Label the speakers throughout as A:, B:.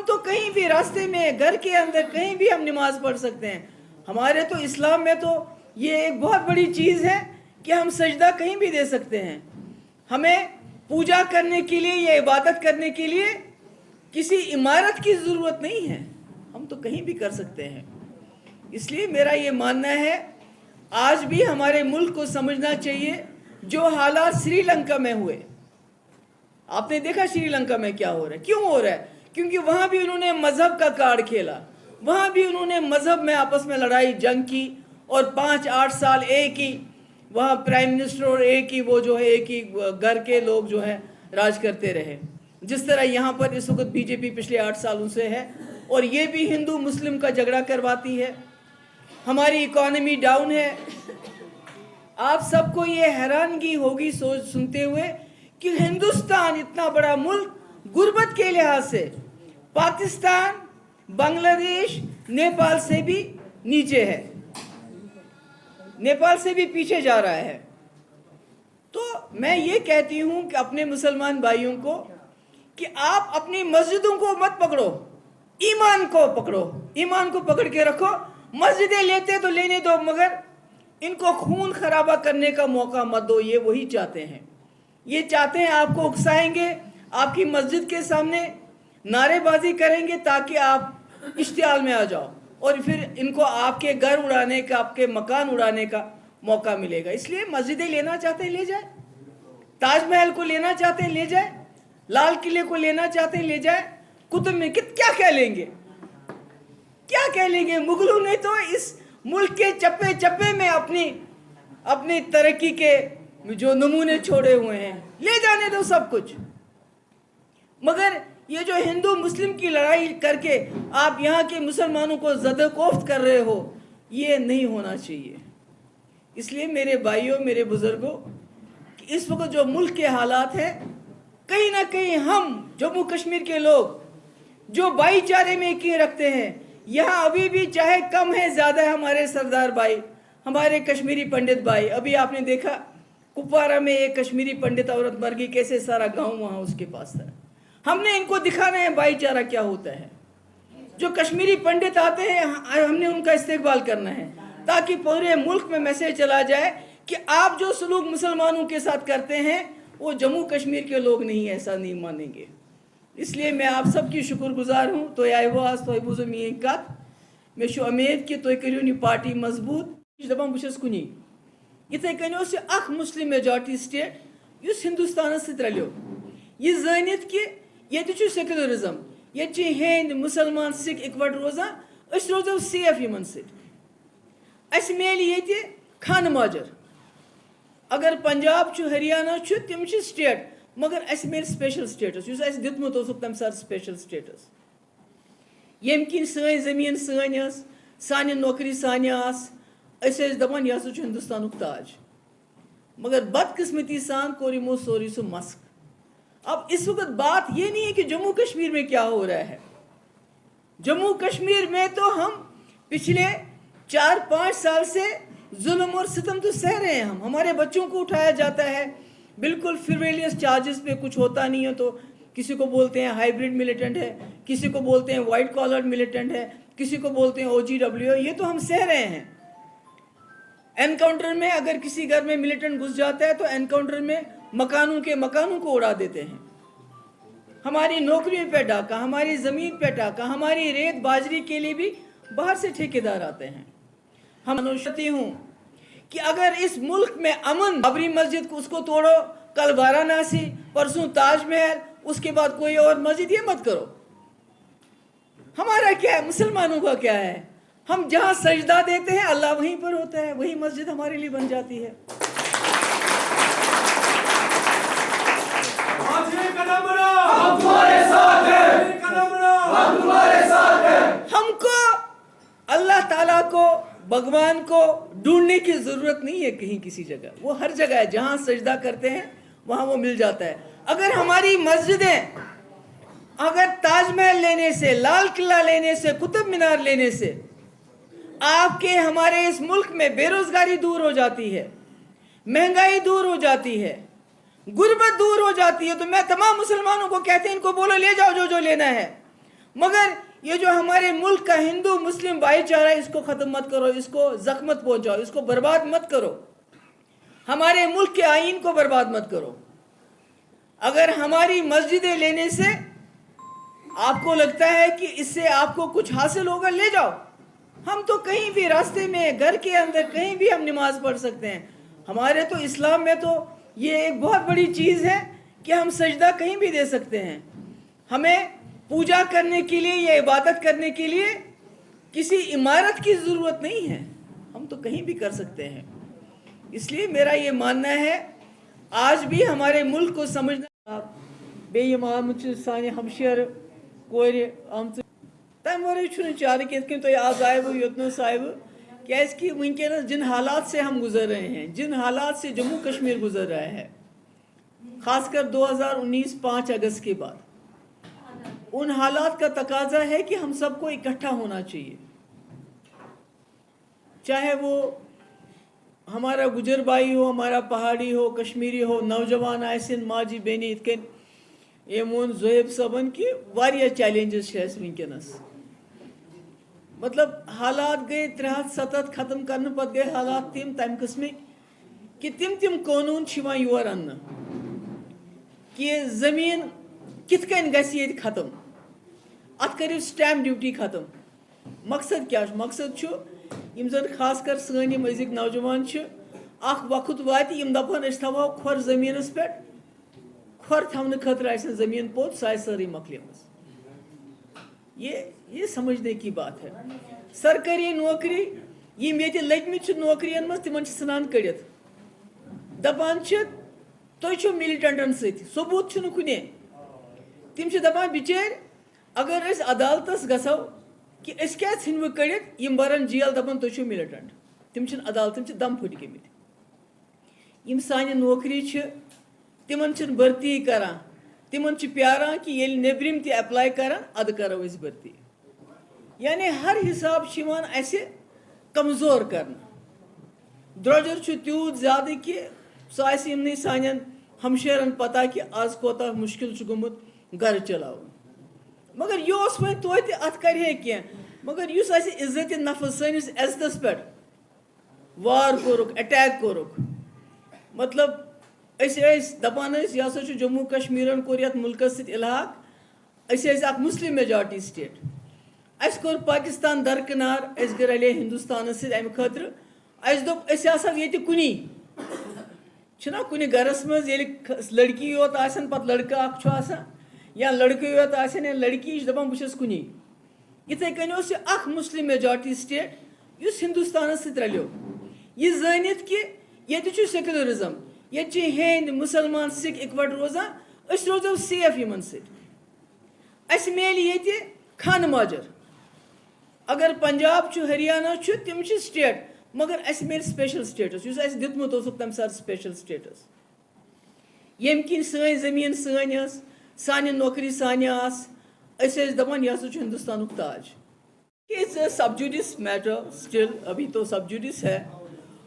A: تو कहीं भी रास्ते में, घर के अंदर कहीं भी हम नमाज पढ़ सकते हैं। हमारे तो इस्लाम में तो ये एक बहुत बड़ी चीज़ है कि हम सजदा कहीं भी दे सकते हैं। हमें पूजा करने के लिए या इबादत करने के लिए किसी इमारत की ज़रूरत नहीं है, हम तो कहीं भी कर सकते हैं। इसलिए मेरा ये मानना है, आज भी हमारे मुल्क को समझना चाहिए जो हालात श्रीलंका में हुए। आपने देखा श्रीलंका में क्या हो रहा है, क्यों हो रहा है? क्योंकि वहाँ भी उन्होंने मज़हब का कार्ड खेला, वहाँ भी उन्होंने मज़हब में आपस में लड़ाई जंग की, और 5-8 साल एक ही वहाँ प्राइम मिनिस्टर और एक ही वो जो है एक ही घर के लोग जो है राज करते रहे। जिस तरह यहाँ पर इस वक्त बीजेपी पिछले 8 सालों से है, और ये भी हिंदू मुस्लिम का झगड़ा करवाती है। हमारी इकॉनमी डाउन है। आप सबको ये हैरानगी होगी सोच सुनते हुए कि हिंदुस्तान इतना बड़ा मुल्क गुर्बत के लिहाज से पाकिस्तान, बांग्लादेश, नेपाल से भी नीचे है, नेपाल से भी पीछे जा रहा है। तो मैं ये कहती हूं कि अपने मुसलमान भाइयों को कि आप अपनी मस्जिदों को मत पकड़ो, ईमान को पकड़ो, ईमान को पकड़ के रखो। मस्जिदें लेते तो लेने दो, मगर इनको खून खराबा करने का मौका मत दो। ये वही चाहते हैं, ये चाहते हैं आपको उकसाएंगे, आपकी मस्जिद के सामने नारेबाजी करेंगे ताकि आप इश्तियाल में आ जाओ, और फिर इनको आपके घर उड़ाने का, आपके मकान उड़ाने का मौका मिलेगा। इसलिए मस्जिदें लेना चाहते हैं ले जाए, ताजमहल को लेना चाहते हैं ले जाए, लाल किले को लेना चाहते हैं ले जाए, कुतुब में क्या कह लेंगे, क्या कह लेंगे? मुगलों ने तो इस मुल्क के चप्पे चप्पे में अपनी तरक्की के जो नमूने छोड़े हुए हैं, ले जाने दो सब कुछ। मगर ये जो हिंदू मुस्लिम की लड़ाई करके आप यहाँ के मुसलमानों को ज़द-ओ-कोफ्त कर रहे हो, ये नहीं होना चाहिए। इसलिए मेरे भाइयों, मेरे बुजुर्गों, इस वक्त जो मुल्क के हालात हैं, कहीं ना कहीं हम जम्मू कश्मीर के लोग जो भाईचारे में यकीन रखते हैं, यहाँ अभी भी चाहे कम है ज़्यादा है हमारे सरदार भाई, हमारे कश्मीरी पंडित भाई। अभी आपने देखा कुपवारा में एक कश्मीरी पंडित औरत मर गई, कैसे सारा गांव वहाँ उसके पास था। हमने इनको दिखाना है भाईचारा क्या होता है। जो कश्मीरी पंडित आते हैं हमने उनका इस्तेकबाल करना है, ताकि पूरे मुल्क में मैसेज चला जाए कि आप जो सलूक मुसलमानों के साथ करते हैं वो जम्मू कश्मीर के लोग नहीं, ऐसा नहीं मानेंगे। इसलिए मैं आप सबकी शुक्रगुजार हूँ। तो आवाज तो बुझ मे कत मे उम्मीद कि तुम करो यह पार्टी मजबूत। दपान बहुत कुनी इथे कन अख मुस्लिम मेजॉरिटी स्टेट युस हिंदुस्तान सत रलो, यह जानित कि ये सेक्युलरिज्म, ये हिंद मुसलमान सिख इकवट रोजान, अस रोजो सेफ यमन सत मेल ये खान माजर। अगर पंजाब हरियाणा तिम स्टेट, मगर अस मेल स्पेशल स्टेटस युस दितमुत तम साथ स्पेशल स्टेटस, यम किन सन जमीन सन सान नौकरी सान दपान यह हिंदुस्तान ताज, मगर बदकिस्मती सान कोर यमो सोरी सह मस्क। अब इस वक्त बात ये नहीं है कि जम्मू कश्मीर में क्या हो रहा है। जम्मू कश्मीर में तो हम पिछले 4-5 साल से जुल्म और सितम तो सह रहे हैं। हमारे बच्चों को उठाया जाता है बिल्कुल फ्रिवलियस चार्जेस पे, कुछ होता नहीं है तो किसी को बोलते हैं हाइब्रिड मिलिटेंट है, किसी को बोलते हैं वाइट कॉलर मिलिटेंट है, किसी को बोलते हैं OGW। ये तो हम सह रहे हैं। एनकाउंटर में अगर किसी घर में मिलिटेंट घुस जाता है तो एनकाउंटर में मकानों को उड़ा देते हैं। हमारी नौकरियों पे डाका, हमारी ज़मीन पे डाका, हमारी रेत बाजरी के लिए भी बाहर से ठेकेदार आते हैं। हम अनुशती हूँ कि अगर इस मुल्क में अमन, बाबरी मस्जिद को उसको तोड़ो, कल वाराणसी, परसों ताजमहल, उसके बाद कोई और मस्जिद, ये मत करो। हमारा क्या है, मुसलमानों का क्या है? हम जहाँ सजदा देते हैं अल्लाह वहीं पर होता है, वही मस्जिद हमारे लिए बन जाती है।
B: हम तुम्हारे साथ हैं, हम तुम्हारे साथ हैं।
A: हमको अल्लाह ताला को, भगवान को ढूंढने की जरूरत नहीं है कहीं किसी जगह, वो हर जगह है। जहां सजदा करते हैं वहां वो मिल जाता है। अगर हमारी मस्जिदें, अगर ताजमहल लेने से, लाल किला लेने से, कुतुब मीनार लेने से आपके हमारे इस मुल्क में बेरोजगारी दूर हो जाती है, महंगाई दूर हो जाती है, गुर्बत दूर हो जाती है, तो मैं तमाम मुसलमानों को कहते हैं इनको बोलो ले जाओ जो जो लेना है। मगर ये जो हमारे मुल्क का हिंदू मुस्लिम भाईचारा, इसको ख़त्म मत करो, इसको जख्म मत पहुंचाओ, इसको बर्बाद मत करो, हमारे मुल्क के आइन को बर्बाद मत करो। अगर हमारी मस्जिदें लेने से आपको लगता है कि इससे आपको कुछ हासिल होगा, ले जाओ। हम तो कहीं भी रास्ते में, घर के अंदर, कहीं भी हम नमाज पढ़ सकते हैं। हमारे तो इस्लाम में तो ये एक बहुत बड़ी चीज़ है कि हम सजदा कहीं भी दे सकते हैं। हमें पूजा करने के लिए या इबादत करने के लिए किसी इमारत की ज़रूरत नहीं है, हम तो कहीं भी कर सकते हैं। इसलिए मेरा ये मानना है, आज भी हमारे मुल्क को समझना, बेयम आमच साने हमशर कोर आमच तम वरे चार कि तो आज आयब योतनस आयब कि वनकस जिन हालात से हम गुजर रहे हैं, जिन हालात से जम्मू कश्मीर गुजर रहा है, ख़ासकर 2019 5 अगस्त के बाद, उन हालात का तकाजा है कि हम सबको इकट्ठा होना चाहिए। चाहे वो हमारा गुजर भाई हो, हमारा पहाड़ी हो, कश्मीरी हो, नौजवान आयसन माजी बेनी इतकन ये मोन जोहेब सबन की वारिया चैलेंजेस वनकस, मतलब हालात गए 307 खत्म करने पत गए हालात तम किस्म कि तिम कानून योर अन्न कि जमीन कित कन गि खत्म, अत करियो स्टैम्प ड्यूटी खत्म। मकसद क्या? मकसद यम जन खासकर सन अजिक नौजवान वक्त वात यम दपान थवो खोर जमीनस पे, खोर थवन खतर जमीन पोत सह सारी मकलिमस। ये समझने की बात है। सरकारी नौकरी यम ये लगमित नौकरियन मज तिमन सनान कड़ित दपान तुम मिलिटेंटन सबूत कुने, तिम दपान बिचार अगर अस अदालतस गसो कि अस क्या इन कड़ित यम बरन जेल, दपान तुम मिलिटेंट, तिम अदालत दम फुट गमित। यम सान नौकरी तिमन भर्ती करान, तिमन प्यारान कि ये नेबरिम ते अप्लाई करान अद करो अस भर्ती। यानी हर हिसाब कमजोर करना। द्रोजर त्यूत ज्यादा कि सह यमन सान हमशेरन पता कि आज कोता मुश्किल गुमुत घर चलाव, मगर यह वो तो अत करे कह, मगर इज्जत नफ्स सनिस इज्जतस पे वार कोरुक, अटैक कोरुक, मतलब दपान यह जम्मू कश्मीर कोर ये मुल्कस इलाक, अक मुस्लिम मेजॉरिटी स्टेट, अस कोर पाकिस्तान दरकिनार, अस रले हिंदुस्तान अमे खतर दोप ये कुनी छना कुनी घरस मज लड़की योत आसन पत लड़का आसान, या लड़के योत आसन या लड़की दपान बहुत कुनी। इथे कन अख मुस्लिम मेजॉरिटी स्टेट युस हिंदुस्तान रलो, यह जानित कि ये सेक्युलरिज्म, ये हिंद मुसलमान सिख इकवट रोजान, अस रोजो सेफ यमन सस मेल ये खान माजर। अगर पंजाब हरियाणा तिम स्टेट, मगर अस मेल स्पेशल स्टेटस युस दितमुत तम सात स्पेशल स्टेटस, यम किन सन जमीन सान नौकरी सान दपान यह हिंदुस्तान ताज। इट्स सबजुडिस मैटर स्टिल, अभी तो सबजुडिस है।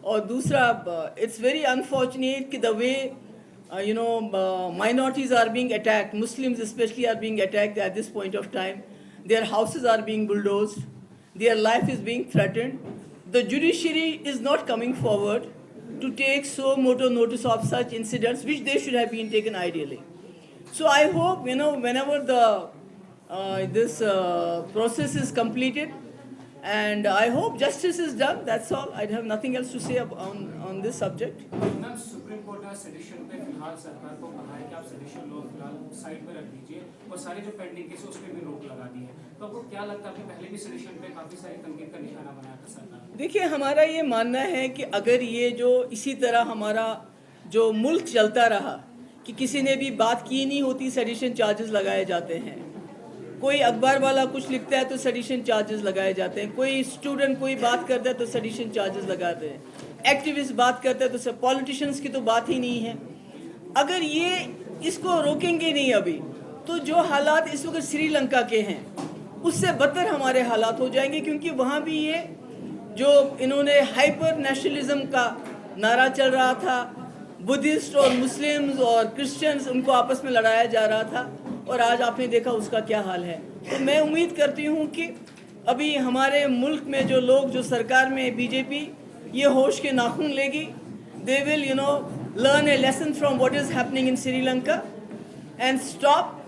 A: और दूसरा, इट्स वेरी अनफॉर्चुनेट कि the way minorities are being attacked, Muslims especially are being attacked at this point of time. Their houses are being bulldozed, their life is being threatened. The judiciary is not coming forward to take so moto notice of such incidents, which they should have been taken ideally. So I hope, whenever this process is completed, and I hope justice is done. That's all. I have nothing else to say on this subject.
C: Ma'am supreme court ने sedition पे फिलहाल सरकार को कहा है कि आप sedition law फिलहाल साइड पे रख दीजिए और सारे जो पेंडिंग केस उस पे भी रोक लगा दी है। तो आपको क्या लगता है, आपने पहले भी सेडिशन पे काफी सारी तनकीद का निशाना बनाया था सरकार?
A: देखिए, हमारा ये मानना है कि अगर ये जो इसी तरह हमारा जो मुल्क चलता रहा कि किसी ने भी बात की नहीं होती, सेडिशन चार्जेस लगाए जाते हैं, कोई अखबार वाला कुछ लिखता है तो सेडिशन चार्जेस लगाए जाते हैं, कोई स्टूडेंट कोई बात करता है तो सेडिशन चार्जेस लगाते हैं, एक्टिविस्ट बात करते हैं तो पॉलिटिशियंस की तो बात ही नहीं है। अगर ये इसको रोकेंगे नहीं अभी, तो जो हालात इस वक्त श्रीलंका के हैं उससे बदतर हमारे हालात हो जाएंगे, क्योंकि वहाँ भी ये जो इन्होंने हाइपर नेशनलिज्म का नारा चल रहा था, बुद्धिस्ट और मुस्लिम्स और क्रिश्चियंस उनको आपस में लड़ाया जा रहा था, और आज आपने देखा उसका क्या हाल है। तो मैं उम्मीद करती हूँ कि अभी हमारे मुल्क में जो लोग जो सरकार में बीजेपी ये होश के नाखून लेगी, they will learn a lesson from what is happening in Sri Lanka and stop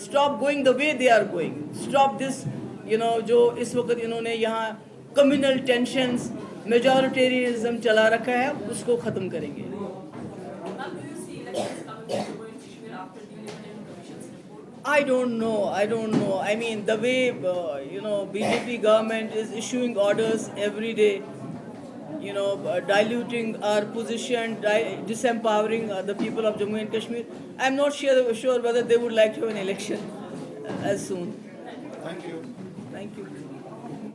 A: stop going the way they are going, stop this जो इस वक्त इन्होंने यहाँ कम्युनल टेंशन्स मेजॉरिटेरियनिज्म चला रखा है उसको ख़त्म करेंगे. I don't know. I mean, the way BJP government is issuing orders every day, diluting our position, disempowering the people of Jammu and Kashmir. I'm not sure whether they would like to have an election as soon.